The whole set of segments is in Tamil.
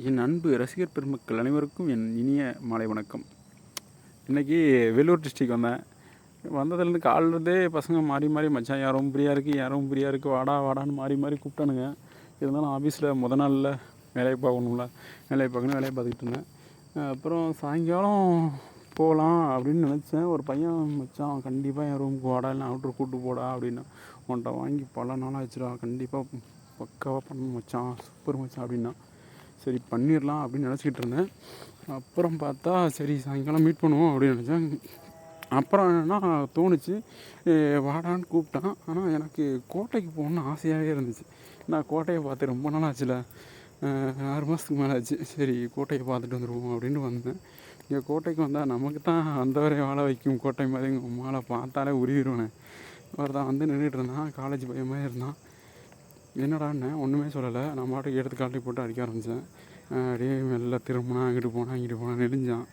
என் அன்பு ரசிகர் பெருமக்கள் அனைவருக்கும் என் இனிய மாலை வணக்கம். இன்றைக்கி வேலூர் டிஸ்ட்ரிக் வந்தேன். வந்ததுலேருந்து காலிலேருந்தே பசங்க மாறி மாறி மச்சான் யாரும் ஃப்ரீயாக இருக்குது, யாரும் ஃப்ரீயாக இருக்குது, வாடா வாடான்னு மாறி மாறி கூப்பிட்டானுங்க. இருந்தாலும் ஆஃபீஸில் நாளில் வேலையை பார்க்கணும்ல, வேலையை பார்த்துக்கிட்டு இருந்தேன். அப்புறம் சாயங்காலம் போகலாம் அப்படின்னு நினச்சேன். ஒரு பையன் மச்சான் கண்டிப்பாக என் ரூமுக்கு வாடா, இல்லை அவுட்ரு கூப்பிட்டு போடா அப்படின்னு. உன்ட்ட வாங்கி பல நாள் ஆச்சுடா, கண்டிப்பாக பக்காவாக பண்ணணும் மச்சான், சூப்பர் மச்சான் அப்படின்னா. சரி பண்ணிடலாம் அப்படின்னு நினச்சிக்கிட்டு இருந்தேன். அப்புறம் பார்த்தா சரி சாயங்காலம் மீட் பண்ணுவோம் அப்படின்னு நினச்சேன். அப்புறம் என்னென்னா தோணுச்சு, வாடான்னு கூப்பிட்டான். ஆனால் எனக்கு கோட்டைக்கு போகணுன்னு ஆசையாகவே இருந்துச்சு. நான் கோட்டையை பார்த்து ரொம்ப நாள் ஆச்சுல, 6 மாதத்துக்கு மேலே ஆச்சு. சரி கோட்டையை பார்த்துட்டு வந்துடுவோம் அப்படின்னு வந்தேன். இங்கே கோட்டைக்கு வந்தால் நமக்கு தான் வந்தவரை வாழ வைக்கும் கோட்டை மாதிரி. எங்கள் அம்மாவை பார்த்தாலே உருவிடுவேனே. ஒருத்தான் வந்து நின்றுட்டு இருந்தான், காலேஜ் பையன் இருந்தான். என்னடான்னு ஒன்றுமே சொல்லலை. நான் பாட்டுக்கு எடுத்து காட்டி போட்டு அடிக்க ஆரம்பித்தேன். அப்படியே மெல்ல திரும்பினா அங்கிட்டு போனேன் நெடுஞ்சான்.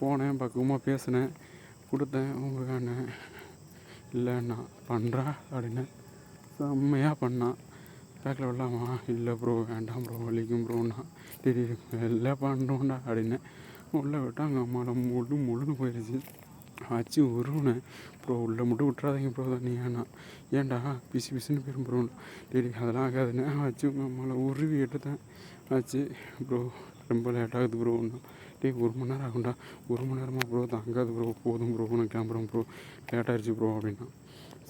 போனேன், பக்குவமாக பேசினேன், கொடுத்தேன். உங்கள் வேணேன் இல்லைண்ணா பண்ணுறா அப்படின்னு செம்மையாக பண்ணான். பேக்கில் விடலாமா? இல்லை ப்ரோ வேண்டாம் ப்ரோ வலிக்கும் ப்ரோண்ணா. சரி எல்லாம் பண்ணுறோண்டா அப்படின்னு உள்ளே விட்டால் அங்கே அம்மாவில் முழுன்னு போயிடுச்சு. ஆச்சு உருவினேன். ப்ரோ உள்ளே மட்டும் விட்டுறாதீங்க ப்ரோ தான் நீ ஏன்டா பிசுன்னு போயிடும் ப்ரோண்ணா. டெய்லி அதெல்லாம் ஆகாதுன்னு ஆச்சு உங்கள் அம்மாவில் உருவி எடுத்தேன். ஆச்சு ப்ரோ ரொம்ப லேட் ஆகுது ப்ரோ ஒன்று. டேய் 1 மணி நேரம் ஆகும்டா. 1 மணி நேரமாக ப்ரோ தாங்காது ப்ரோ, போதும் ப்ரோ நான் கிளம்புறேன் ப்ரோ, லேட் ஆகிடுச்சு ப்ரோ அப்படின்னா.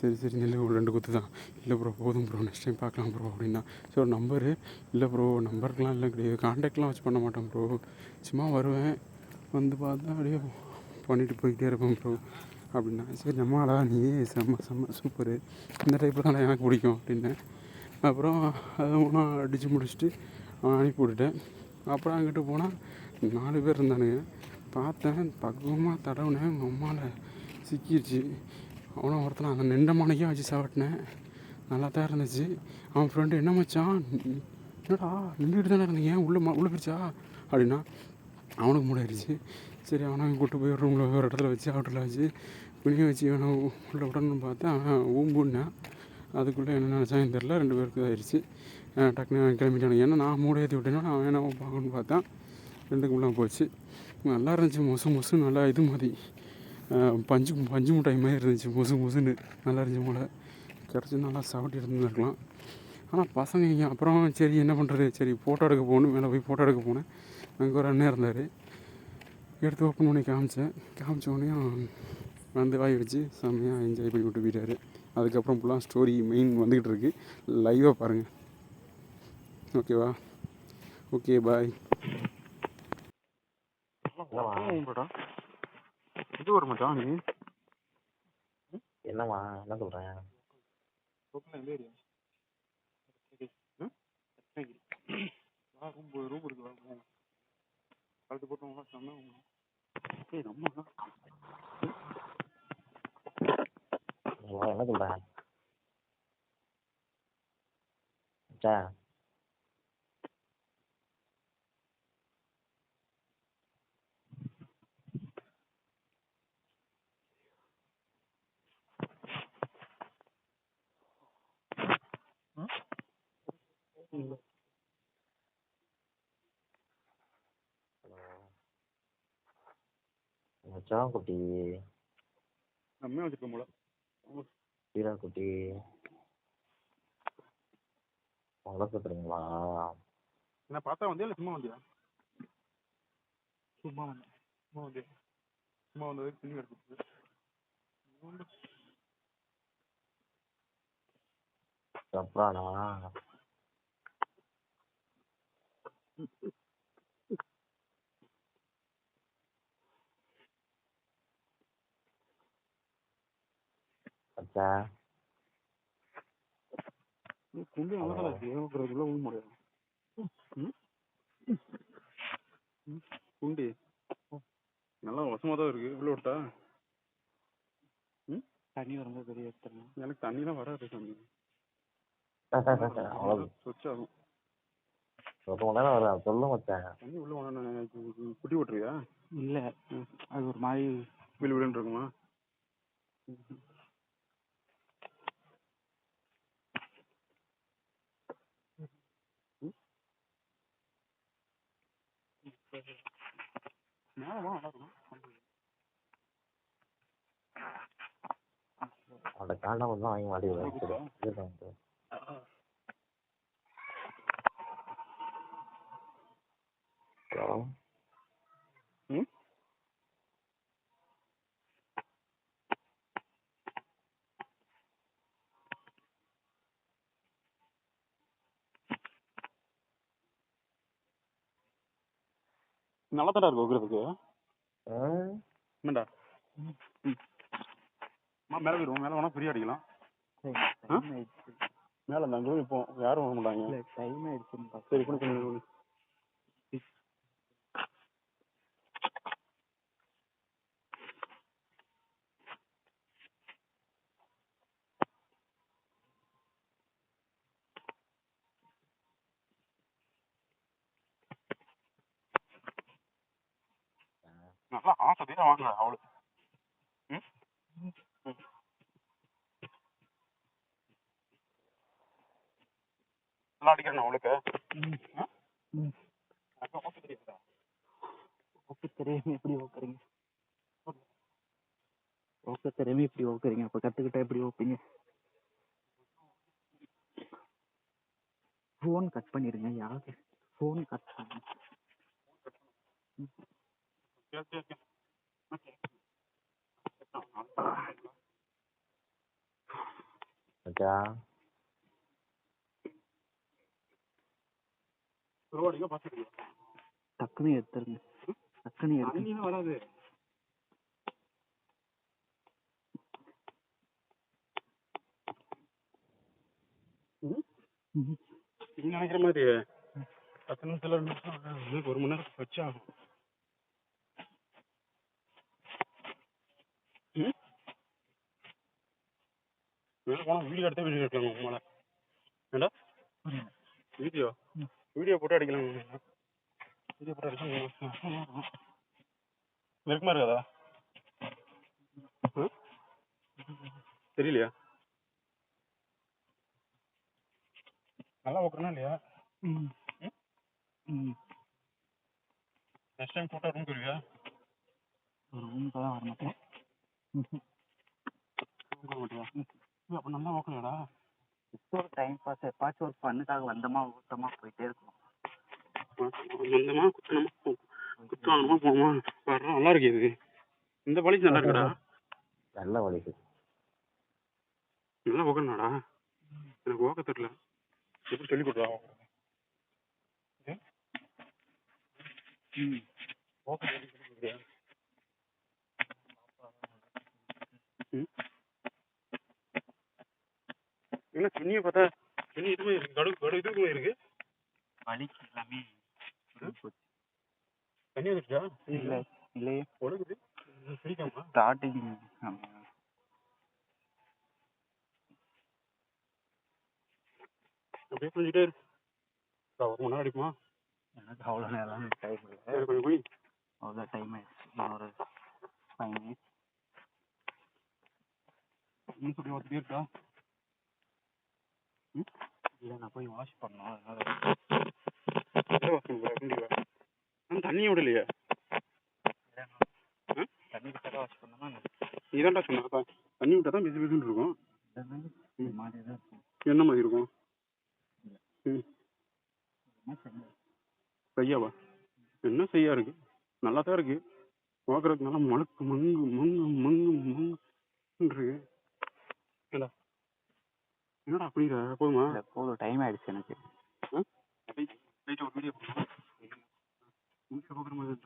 சரி நெல் ஒரு 2 குத்து தான். இல்லை ப்ரோ போதும் ப்ரோ, நெக்ஸ்ட் டைம் பார்க்கலாம் ப்ரோ அப்படின்னா. ஸோ நம்பரு இல்லை ப்ரோ, நம்பருக்கெலாம் இல்லை கிடையாது, கான்டாக்ட்லாம் வச்சு பண்ண மாட்டேன் ப்ரோ, சும்மா வருவேன் வந்து பார்த்தா அப்படியே பண்ணிவிட்டு போய்கிட்டே இருப்பேன் ப்ரோ அப்படின்னா. சரி நம்மளா நீ செம்ம சூப்பரு, இந்த டைப்பில் தான் எனக்கு பிடிக்கும் அப்படின்னேன். அப்புறம் அதை ஒன்றா அடித்து முடிச்சுட்டு அனுப்பி விட்டுட்டேன். அப்புறம் அங்கிட்டு போனால் 4 பேர் இருந்தானுங்க. பார்த்தேன், பக்குவமாக தடவுனேன், எங்கள் அம்மாவில் சிக்கிடுச்சு. அவனும் ஒருத்தனை அந்த நின்றமானையும் வச்சு சாப்பிட்டேன். நல்லா தான் இருந்துச்சு. அவன் ஃப்ரெண்டு என்ன மச்சான் என்னடா நின்றுட்டு தானே இருந்தீங்க, உள்ளே போயிடுச்சா அப்படின்னா. அவனுக்கு மூடாயிடுச்சு. சரி அவனை கூப்பிட்டு போய் ரூமில் ஒரு இடத்துல வச்சு அவுட்டரில் வச்சு பிணியை வச்சு அவனை உள்ளே விடணும்னு பார்த்தா அவன் ஊம்புன்னான். அதுக்குள்ளே என்ன நினச்சான்னு தெரில, 2 பேருக்கு ஆயிடுச்சு. டக்குன்னு கிளம்பிட்டானு. ஏன்னா நான் மூட ஏற்றி விட்டேன்னா அவன் என்ன பார்க்கணுன்னு பார்த்தா 2க்குள்ளே போச்சு. நல்லா இருந்துச்சு, மொசு நல்லா இது மாதிரி பஞ்சு மிட்டாய் மாதிரி இருந்துச்சு, மொசுன்னு நல்லா இருந்துச்சு. மூளை கிடச்சி நல்லா சாப்பிட்டு இருந்துருக்கலாம். ஆனால் பசங்க இங்கே அப்புறம் சரி என்ன பண்ணுறது, சரி ஃபோட்டோ எடுக்க போகணும், மேலே போய் ஃபோட்டோ எடுக்க போனேன். அங்கே ஒரு அண்ணன் இருந்தார், எடுத்து ஓப்பன் பண்ணி காமிச்ச உடனே வந்து வாய் வச்சு செம்மையாக என்ஜாய் பண்ணி விட்டு போயிட்டார். அதுக்கப்புறம் ஃபுல்லாக ஸ்டோரி மெயின் வந்துக்கிட்டு இருக்குது, லைவாக பாருங்கள். ஓகேவா? Okay bye. இது ஒரு மச்சான் நீ என்னம்மா என்ன சொல்கிறேன்? ரூம் இருக்கு கழுத்து போட்டு சொன்னா என்ன சொல்கிறேன் சா மச்சான் குட்டி நம்ம வச்சுருக்கோம் போல. வீரா குட்டி உங்களை சுற்றுறீங்களா? என்ன பார்த்தா வந்தியா இல்லை சும்மா வந்தியா? சும்மா வந்தது துணி எடுத்துட்டு அப்புறானா அச்சா குண்டு நல்லா உள்ள ஊழ முடியாது. குண்டி நல்லா வசமாக தான் இருக்குது, உள்ள விட்டா தண்ணி வரும்போது பெரிய எடுத்துறேன். எனக்கு தண்ணிலாம் வராது சாமி, சுவிட்ச் ஆகும். 1 மணி நேரம் வரும் சொல்லு மச்சான். தண்ணி உள்ள வேணா குட்டி விட்டுருவியா? இல்லை அது ஒரு மாதிரி விழுன்னு இருக்குமா? மேலே வா, நல்லா இருக்கும். அவட காண்டா மட்டும் வாங்கி மாட்டி விடுவாங்க. ஹலோ. ம் நல்லா தானே இருக்கும் வைக்கிறதுக்கு. என்னடா மேலே போயிடுவோம். மேலே வேணா ஃப்ரீயாக அடிக்கலாம். மேலே அந்த அங்கே இப்போ யாரும் வர மாட்டாங்க. டைம் ஆயிடுச்சுன்னு சரி பண்ணி நல்லா ஆசை தீர வாங்கல அவளு. ம் நல்லா அடிக்கிறேன் அவளுக்கு. ஓகே தெரியாம எப்படி ஓக்குறீங்க? ஓகே தெரியாம இப்படி ஓக்குறீங்க. அப்ப கத்துக்கிட்டா எப்படி ஓப்பீங்க? ஃபோன் கட் பண்ணிடுங்க. யாருக்கு ஃபோன் கட் பண்ணு. மச்சான் டக்குன்னு எடுத்துருங்க. டக்குன்னு எடுத்து அண்ணியும் வராது. நீ நினைக்கிற மாதிரி 10 நிமிஷத்துல 1 மணி நேரம் வச்சு ஆகும். மேலே போனால் வீடியோ எடுத்தா வீடியோ எடுக்கலாம். உங்க மேலே ஏண்டா வீடியோ போட்டு அடிக்கலாம். வீடியோ போட்டு அடிக்கலாம். நெருக்கமா இருக்காதா? தெரியலையா? நல்லா ஓக்குறனா இல்லையா? நெக்ஸ்ட் டைம் போட்டோ ரூம் போயிருவியா? ரூம் தான் வர மாட்டேன். அப்போ நல்லா ஓக்கலையாடா? இப்போ ஒரு டைம் பாஸ் எப்பாச்சும் ஒரு பண்ணுக்காக வந்தமா ஊட்டமா போயிட்டே இருக்கும். வந்தமா குத்தானமா போமா வர்றோம். நல்லா இருக்கு இது. இந்த பாலிசி நல்லா இருக்குடா. நல்ல வலிக்கு நல்லா ஓக்கணாடா. எனக்கு ஓக்க தெரியல. எப்படி சொல்லி கொடுத்தா இல்ல துணியை பார்த்தா துணி இதுவுமே இருக்கு. கடு இதுவுமே இருக்கு. வலிக்கு எல்லாமே தண்ணி வந்துச்சா? இல்லை இல்லையே. ஒழுகுது பிடிக்காமா? ஸ்டார்டிங் அப்படியே புரிஞ்சுட்டே இருக்கு. 1 மணி நேரம் அடிக்குமா? எனக்கு அவ்வளோ நேரம் டைம் இல்லை. கொஞ்சம் போய் அவ்வளோ டைம் ஆயிடுச்சு. இன்னொரு 5 மினிட்ஸ். இன்னும் சொல்லி ஒருத்தர் இருக்கா? இல்லை நான் போய் வாஷ் பண்ணோம். அதனால தண்ணியை விடலையே. தண்ணி கிட்ட வாஷ் பண்ணோமா? நீதான்டா சொன்ன தண்ணி விட்டா தான் பிசு பிசுன்னு இருக்கும். இந்த மாதிரி தான் இருக்கும். என்ன மாதிரி இருக்கும்? செய்யாவா? என்ன செய்யா இருக்கு? நல்லா தான் இருக்கு. பார்க்கறதுக்கு நல்லா மழுக்கு மங்கு மங்கு மங்கு மங்கு இருக்கு. என்னடா அப்படிங்கிற? போதுமா? போதும், டைம் ஆயிடுச்சு எனக்கு. ஒரு வீடியோ போடுற மாதிரி